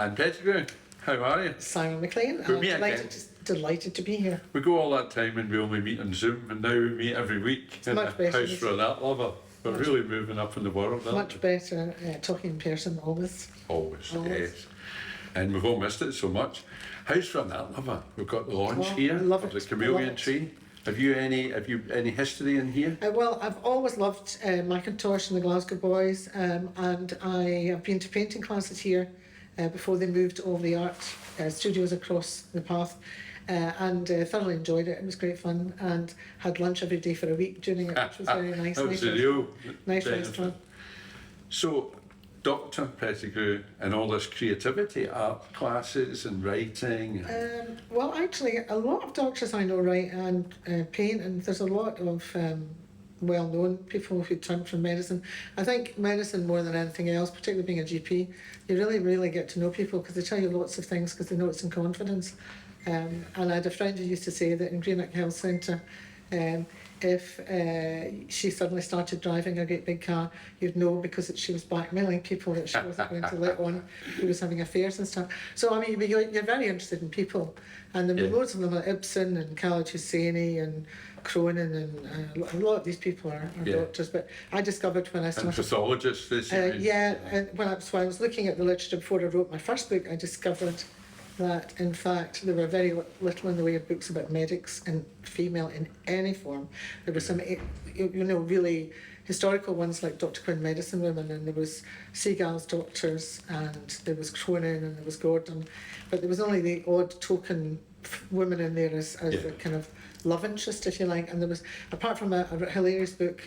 Anne Pettigrew, how are you? Simon McLean, and We I'm meet again. delighted to be here. We go all that time and we only meet on Zoom, and now we meet every week in much a better, house for isn't that lover. We're really moving up in the world, aren't Much we? better talking in person, always. Always, Always. yes. And we've all missed it so much. House for that lover. We've got the launch Oh, here I love of the it. I Carnelian love it. Tree. Have you any history in here? Well, I've always loved Macintosh and the Glasgow boys, and I have been to painting classes here before they moved to all the art studios across the path, and thoroughly enjoyed it. It was great fun, and had lunch every day for a week during it, which was very nice. That was the real nice benefit. restaurant. So, Dr. Pettigrew and all this creativity, art classes and writing. Well, actually, a lot of doctors I know write and paint, and there's a lot of well-known people who turn from medicine. I think medicine, more than anything else, particularly being a GP, you really get to know people because they tell you lots of things because they know it's in confidence. And I had a friend who used to say that in Greenock Health Centre, if she suddenly started driving a great big car, you'd know because she was blackmailing people that she wasn't going to let on who was having affairs and stuff. So, I mean, you're very interested in people. And there were loads of them like Ibsen and Khaled Hosseini and Cronin, and a lot of these people are doctors. But I discovered when I started... And pathologists, and when I was looking at the literature before I wrote my first book, I discovered that in fact there were very little in the way of books about medics and female in any form. There were some, really historical ones like Dr. Quinn Medicine Women, and there was Seagal's Doctors, and there was Cronin, and there was Gordon, but there was only the odd token women in there as a kind of love interest, if you like. And there was, apart from a hilarious book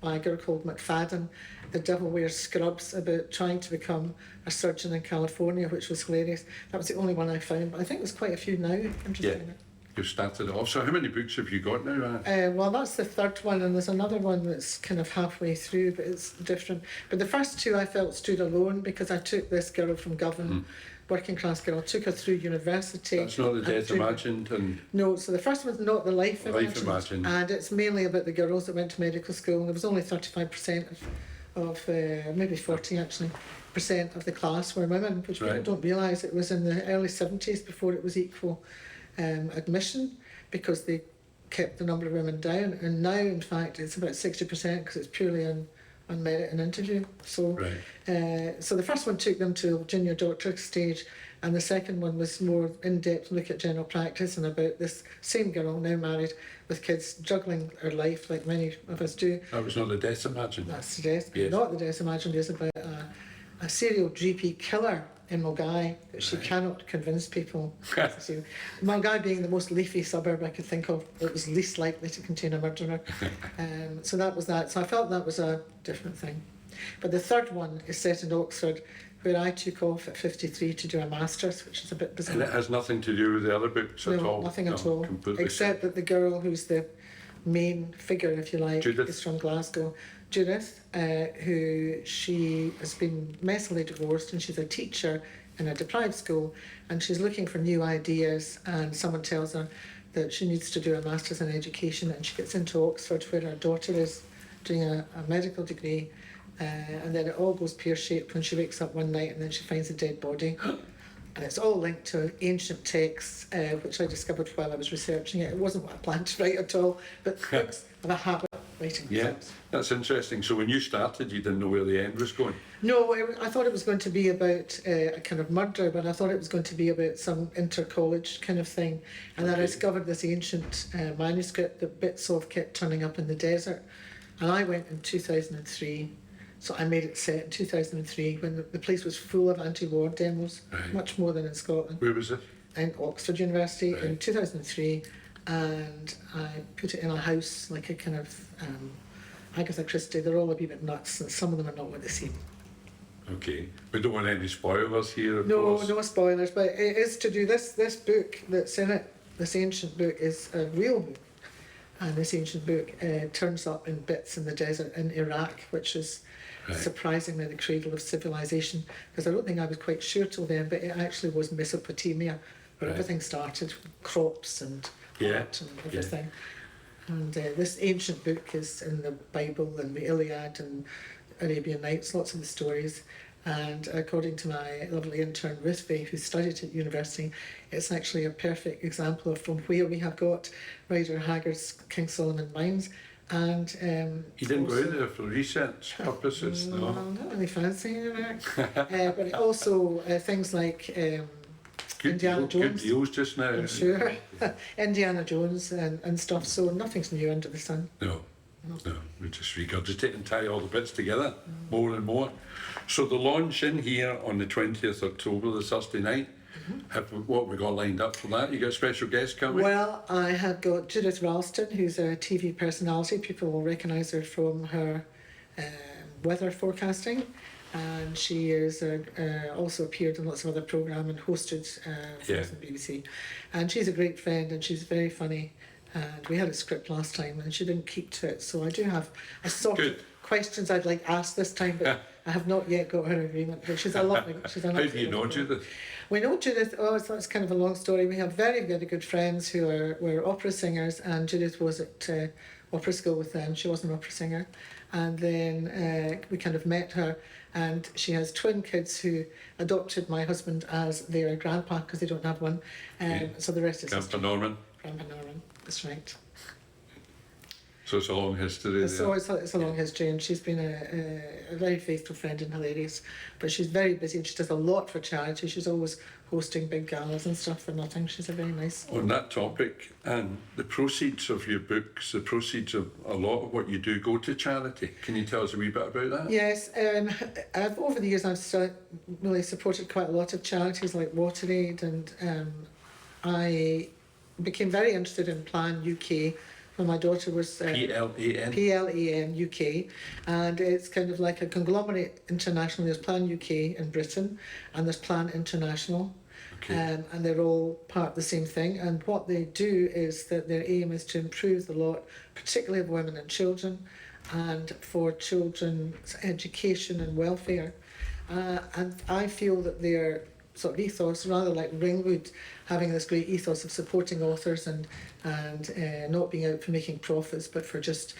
by a girl called McFadden, The Devil Wears Scrubs, about trying to become a surgeon in California, which was hilarious. That was the only one I found, but I think there's quite a few now. Interesting. You've started it off. So how many books have you got now, Anne? Well, that's the third one, and there's another one that's kind of halfway through, but it's different. But the first two I felt stood alone because I took this girl from Govan, working class girl, took her through university. That's not the Death Imagined? No, so the first one's not the Life Imagined. And it's mainly about the girls that went to medical school, and there was only 35% of maybe 40 actually, percent of the class were women, which people don't realise. It was in the early 70s before it was equal admission, because they kept the number of women down, and now in fact it's about 60% because it's purely on merit and interview. So so the first one took them to junior doctor stage, and the second one was more in-depth look at general practice and about this same girl, now married with kids, juggling her life like many of us do. That was not the Death Imagined. That's the Death. Not the Death Imagined is about a serial GP killer in Mulgai that she cannot convince people. Mulgai being the most leafy suburb I could think of that was least likely to contain a murderer. So that was that. So I felt that was a different thing. But the third one is set in Oxford, where I took off at 53 to do a master's, which is a bit bizarre. And it has nothing to do with the other books at all? No, nothing at all. Completely. Except that the girl who's the main figure, if you like, is from Glasgow. Judith, who she has been messily divorced, and she's a teacher in a deprived school, and she's looking for new ideas, and someone tells her that she needs to do a master's in education, and she gets into Oxford where her daughter is doing a medical degree, and then it all goes pear-shaped when she wakes up one night and then she finds a dead body. And it's all linked to ancient texts, which I discovered while I was researching it. It wasn't what I planned to write at all, but books have a habit of writing things. That's interesting. So when you started, you didn't know where the end was going? No, I thought it was going to be about a kind of murder, but I thought it was going to be about some inter-college kind of thing. And then I discovered this ancient manuscript that bits of kept turning up in the desert. And I went in 2003. So I made it set in 2003 when the place was full of anti-war demos, much more than in Scotland. Where was it? In Oxford University in 2003, and I put it in a house like a kind of Agatha Christie. They're all a wee bit nuts, and some of them are not what they seem. Okay, we don't want any spoilers here, of course. No spoilers, but it is to do this book that's in it. This ancient book is a real book, and this ancient book turns up in bits in the desert in Iraq, which is surprisingly the cradle of civilization, because I don't think I was quite sure till then, but it actually was Mesopotamia, where everything started, crops and art and everything. And this ancient book is in the Bible and the Iliad and Arabian Nights, lots of the stories. And according to my lovely intern Ruthie, who studied at university, it's actually a perfect example of from where we have got Rider Haggard's King Solomon mines. And You didn't go out there for research purposes, no, no? not really fancy it. But also things like Indiana Good Jones. deals just now. I'm sure. Indiana Jones and stuff, so nothing's new under the sun. No, we just regurgitate and tie all the bits together, more and more. So the launch in here on the 20th October, the Thursday night, what we got lined up for that? You got a special guest coming? Well, I have got Judith Ralston, who's a TV personality. People will recognise her from her weather forecasting. And she is also appeared in lots of other programmes and hosted things on the BBC. And she's a great friend and she's very funny. And we had a script last time and she didn't keep to it. So I do have a sort of questions I'd like asked this time, but I have not yet got her agreement. But she's a lovely. She's an How do you know Judith? We know Judith. Oh, it's kind of a long story. We have very, very good friends who were opera singers, and Judith was at opera school with them. She was an opera singer, and then we kind of met her. And she has twin kids who adopted my husband as their grandpa because they don't have one. So the rest is Grandpa Norman. Grandpa Norman. That's right. So it's a long history. So it's a long history, and she's been a very faithful friend and hilarious. But she's very busy and she does a lot for charity. She's always hosting big galas and stuff for nothing. She's a very nice. On that topic, and the proceeds of your books, the proceeds of a lot of what you do go to charity. Can you tell us a wee bit about that? Yes, over the years I've really supported quite a lot of charities like WaterAid, and I became very interested in Plan UK when my daughter was PLAN. PLAN UK, and it's kind of like a conglomerate international. There's Plan UK in Britain, and there's Plan International, and they're all part of the same thing. And what they do is that their aim is to improve the lot, particularly of women and children, and for children's education and welfare. And I feel that their sort of ethos, rather like Ringwood, having this great ethos of supporting authors and not being out for making profits, but for just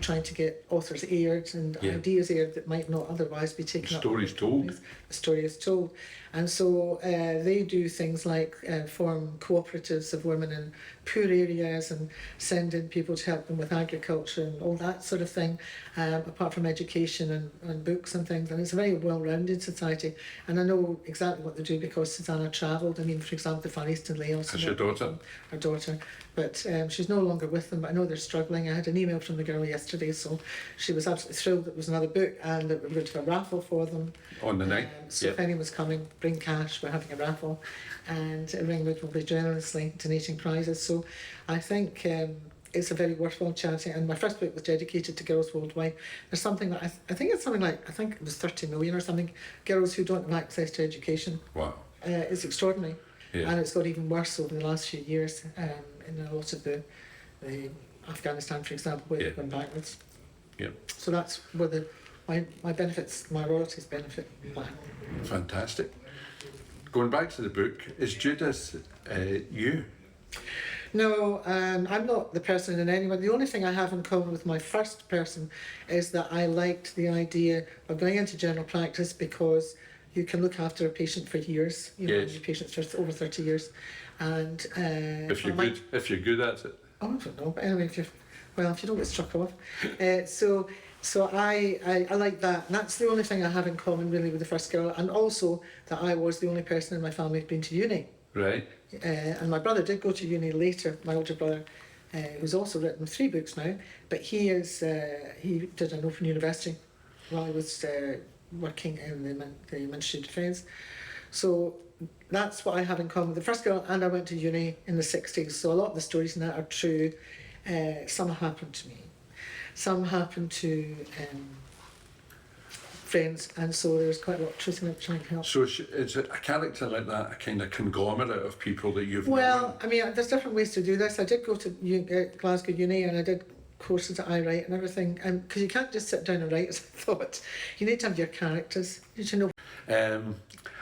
trying to get authors aired and ideas aired that might not otherwise be taken up. Stories told. The story is told. And so they do things like form cooperatives of women in poor areas and send in people to help them with agriculture and all that sort of thing, apart from education and books and things. And it's a very well-rounded society. And I know exactly what they do because Susanna travelled. I mean, for example, the Far East and Laos. That's your daughter? Her daughter. But she's no longer with them, but I know they're struggling. I had an email from the girl yesterday, so she was absolutely thrilled that it was another book and that we were going to have a raffle for them. On the night? So if anyone's coming, bring cash, we're having a raffle. And Ringwood will be generously donating prizes. So I think it's a very worthwhile charity. And my first book was dedicated to girls worldwide. There's something that I think it's something like, I think it was 30 million or something, girls who don't have access to education. Wow. It's extraordinary. Yeah. And it's got even worse over the last few years in a lot of the Afghanistan, for example, where they've gone backwards. Yeah. So that's where my benefits, my royalties benefit. Fantastic. Going back to the book, is Judith you? No, I'm not the person in anyone. The only thing I have in common with my first person is that I liked the idea of going into general practice because you can look after a patient for years. You know, your patients for over 30 years, and if you're good at it. Oh, I don't know, but anyway, if you don't get struck off, so I like that. And that's the only thing I have in common really with the first girl, and also that I was the only person in my family who'd been to uni. Right. And my brother did go to uni later. My older brother, who's also written 3 books now, but he did an open university while he was working in the Ministry of Defence. So that's what I have in common with the first girl, and I went to uni in the 60s, so a lot of the stories in that are true. Some happened to me, some happened to friends, and so there's quite a lot of truth in it trying to help. So is it a character like that, a kind of conglomerate of people that you've known? I mean, there's different ways to do this. I did go to Glasgow Uni, and I did courses at iWrite and everything, and because you can't just sit down and write, as I thought. You need to have your characters. You need to know.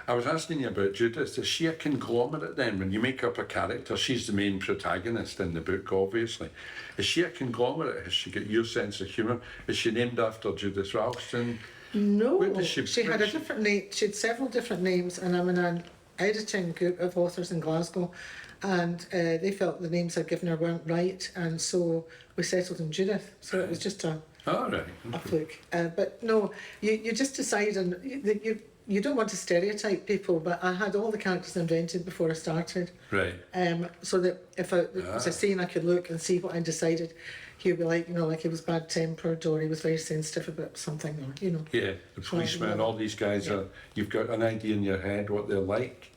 I was asking you about Judith. Is she a conglomerate then? When you make up a character, she's the main protagonist in the book, obviously. Is she a conglomerate? Has she got your sense of humour? Is she named after Judith Ralston? No, Where does she had a different name. She had several different names, and I'm in an editing group of authors in Glasgow, and they felt the names I'd given her weren't right, and so we settled on Judith. So it was just a All right. fluke. But no, you just decide, and you don't want to stereotype people, but I had all the characters invented before I started. Right. So that if it was a scene, I could look and see what I decided. He would be like, like he was bad tempered, or he was very sensitive about something, or Yeah, the policeman, all these guys are. You've got an idea in your head what they're like.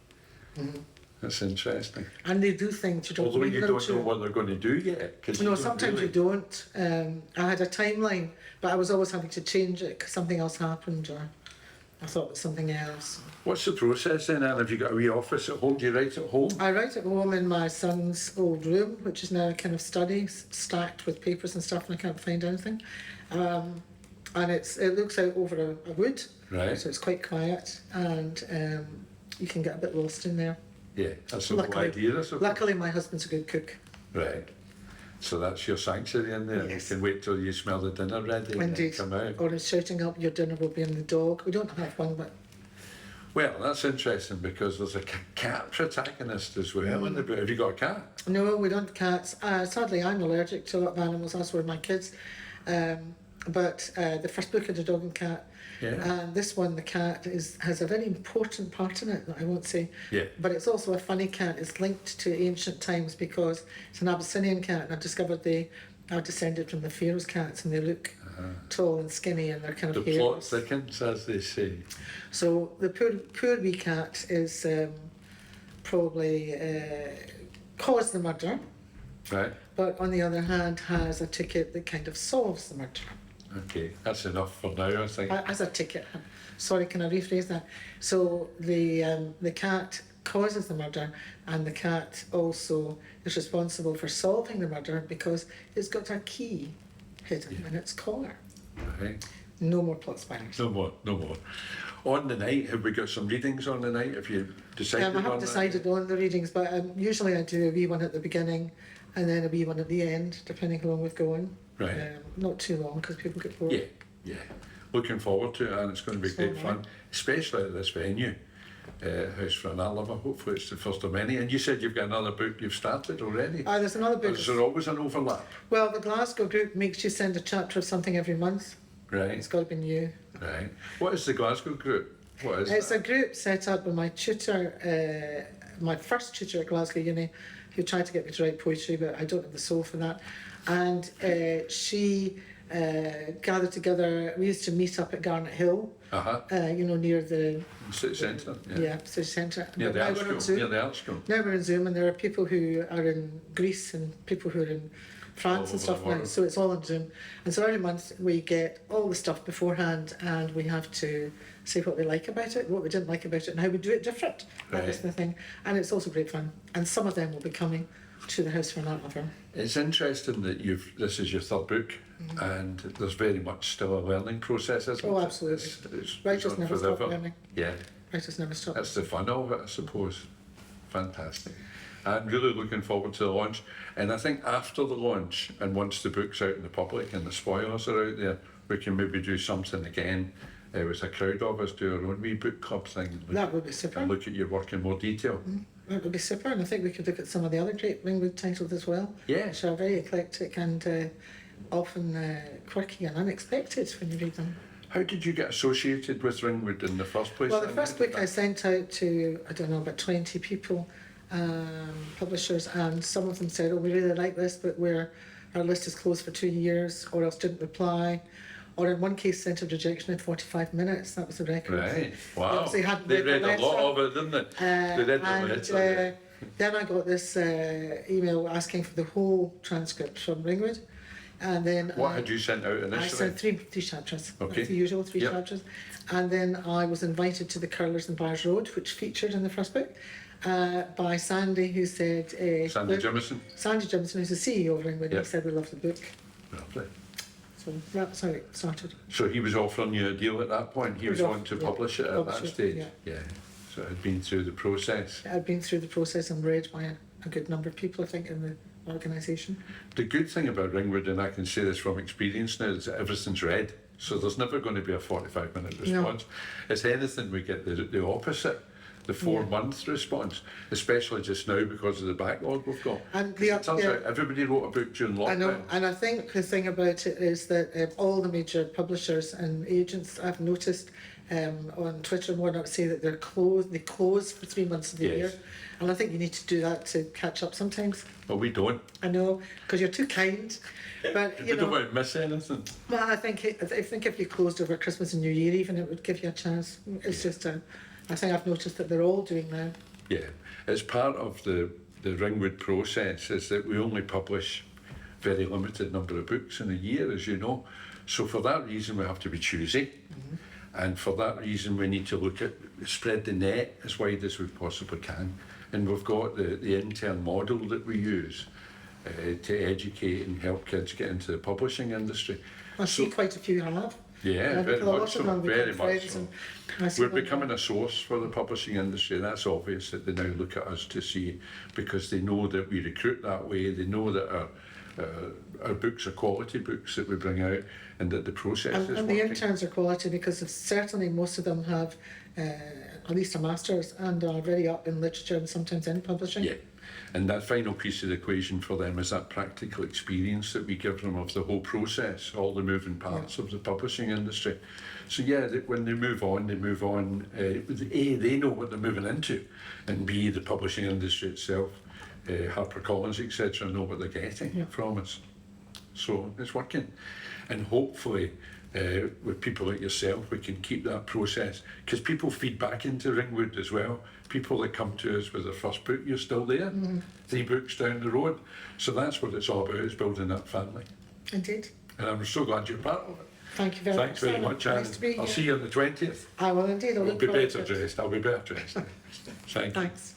Mm-hmm. That's interesting. And they do things you don't. Although need you them don't to. know what they're going to do yet. Sometimes you don't. I had a timeline, but I was always having to change it because something else happened, or I thought it was something else. What's the process then, Anne? Have you got a wee office at home? Do you write at home? I write at home in my son's old room, which is now a kind of study, stacked with papers and stuff, and I can't find anything. And it looks out over a wood, Right. so it's quite quiet, and you can get a bit lost in there. Yeah, that's the whole idea. Luckily, my husband's a good cook. Right. So that's your sanctuary in there. Yes. You can wait till you smell the dinner ready and then Indeed. come out. Or he's shouting up, your dinner will be in the dog. We don't have one, but Well, that's interesting because there's a cat protagonist as well in the book. Have you got a cat? no, we don't have cats. Sadly, I'm allergic to a lot of animals, as were my kids. But the first book had a dog and cat. Yeah. And this one, the cat has a very important part in it that I won't say. Yeah. But it's also a funny cat. It's linked to ancient times because it's an Abyssinian cat, and I've discovered they are descended from the Pharaoh's cats, and they look tall and skinny, and they're kind The of plot hairless. thickens, as they say. So the poor wee cat is probably caused the murder, Right? but on the other hand has a ticket that kind of solves the murder. Okay, that's enough for now, I think. As a ticket. Sorry, can I rephrase that? So the cat causes the murder, and the cat also is responsible for solving the murder because it's got a key hidden in its collar. Right. No more plot spiders. No more, no more. On the night, have we got some readings on the night? Have you decided I on haven't that? decided on the readings, but usually I do a wee one at the beginning and then a wee one at the end, depending how long we've gone. Right. Not too long because people get bored. Yeah, yeah. Looking forward to it, and it's going to be So great am I. fun, especially at this venue, House for an Art Lover. Hopefully it's the first of many. And you said you've got another book you've started already. There's another book. Is there always an overlap? Well, the Glasgow group makes you send a chapter of something every month. Right, It's got to be new. right. What is the Glasgow group? What is It's that? a group set up by my tutor, my first tutor at Glasgow Uni, who tried to get me to write poetry, but I don't have the soul for that. And she gathered together. We used to meet up at Garnet Hill, Uh-huh. near the City Centre? city centre. Near But the now art we're on school. Zoom. Near the art school. Now we're on Zoom, and there are people who are in Greece and people who are in France All and over stuff the now. world. So it's all on Zoom. And so every month we get all the stuff beforehand, and we have to say what we like about it, what we didn't like about it, and how we do it different. That is Right. the thing. And it's also great fun. And some of them will be coming to the House for an Art Lover. It's interesting that this is your third book, and there's very much still a learning process, isn't Oh, it? absolutely. It's Writers on never stop forever. learning. Yeah, Writers never stop. that's the fun of it, I suppose. Fantastic. I'm really looking forward to the launch, and I think after the launch, and once the book's out in the public and the spoilers are out there, we can maybe do something again. With a crowd of us, do our own wee book club thing, and That would be super. and look at your work in more detail. That would be super. And I think we could look at some of the other great Ringwood titles as well. Yeah. Which are very eclectic and often quirky and unexpected when you read them. How did you get associated with Ringwood in the first place? Well, the then? first book I sent out to, I don't know, about 20 people, publishers, and some of them said, oh, we really like this, but our list is closed for 2 years, or else didn't reply. Or in one case, sent a rejection in 45 minutes. That was the record. Right, wow. obviously hadn't They read the read a lot letter. of it, didn't they? They read the and letter. then I got this email asking for the whole transcript from Ringwood. And then What had you sent out initially? I sent three chapters, Okay. like the usual three Yep. chapters. And then I was invited to the Curlers and Bars Road, which featured in the first book, by Sandy, who said... Sandy Jimison? Sandy Jimison, who's the CEO of Ringwood, Yep. he said we loved the book. Lovely. So that's how it started. So he was offering you a deal at that point? He was off- wanting to yeah, publish it at publish that it, stage? yeah. So it had been through the process. I'd been through the process and read by a good number of people, I think, in the organisation. The good thing about Ringwood, and I can say this from experience now, is that everything's read. So there's never going to be a 45-minute response. It's anything we get the opposite, the 4-month response, especially just now because of the backlog we've got. And it turns out everybody wrote a book during lockdown. I know, and I think the thing about it is that all the major publishers and agents, I've noticed on Twitter and whatnot, say that they close for 3 months of the year. And I think you need to do that to catch up sometimes. Well, we don't. I know, because you're too kind. But we don't want to miss anything. Well, I think if you closed over Christmas and New Year, even, it would give you a chance. It's just I think I've noticed that they're all doing now. Yeah, it's part of the Ringwood process is that we only publish very limited number of books in a year, as you know. So for that reason, we have to be choosy. And for that reason, we need to look at spread the net as wide as we possibly can. And we've got the intern model that we use to educate and help kids get into the publishing industry. I see quite a few have. Yeah, very much so. Very much so. We're becoming a source for the publishing industry. That's obvious that they now look at us to see, because they know that we recruit that way. They know that our books are quality books that we bring out, and that the process is and working. the interns are quality, because certainly most of them have at least a master's and are very up in literature and sometimes in publishing. Yeah, and that final piece of the equation for them is that practical experience that we give them of the whole process, all the moving parts of the publishing industry. So yeah, when they move on, A, they know what they're moving into, and B, the publishing industry itself, HarperCollins, etc., know what they're getting from us. So it's working. And hopefully, with people like yourself, we can keep that process, because people feed back into Ringwood as well. People that come to us with their first book, you're still there, 3 books down the road. So that's what it's all about, is building that family. Indeed. And I'm so glad you're part of it. Thank you very much. Thanks very much, Anne. Nice to be here. I'll see you on the 20th. I will indeed. I'll be better dressed. I'll be better dressed. Thank you. Thanks.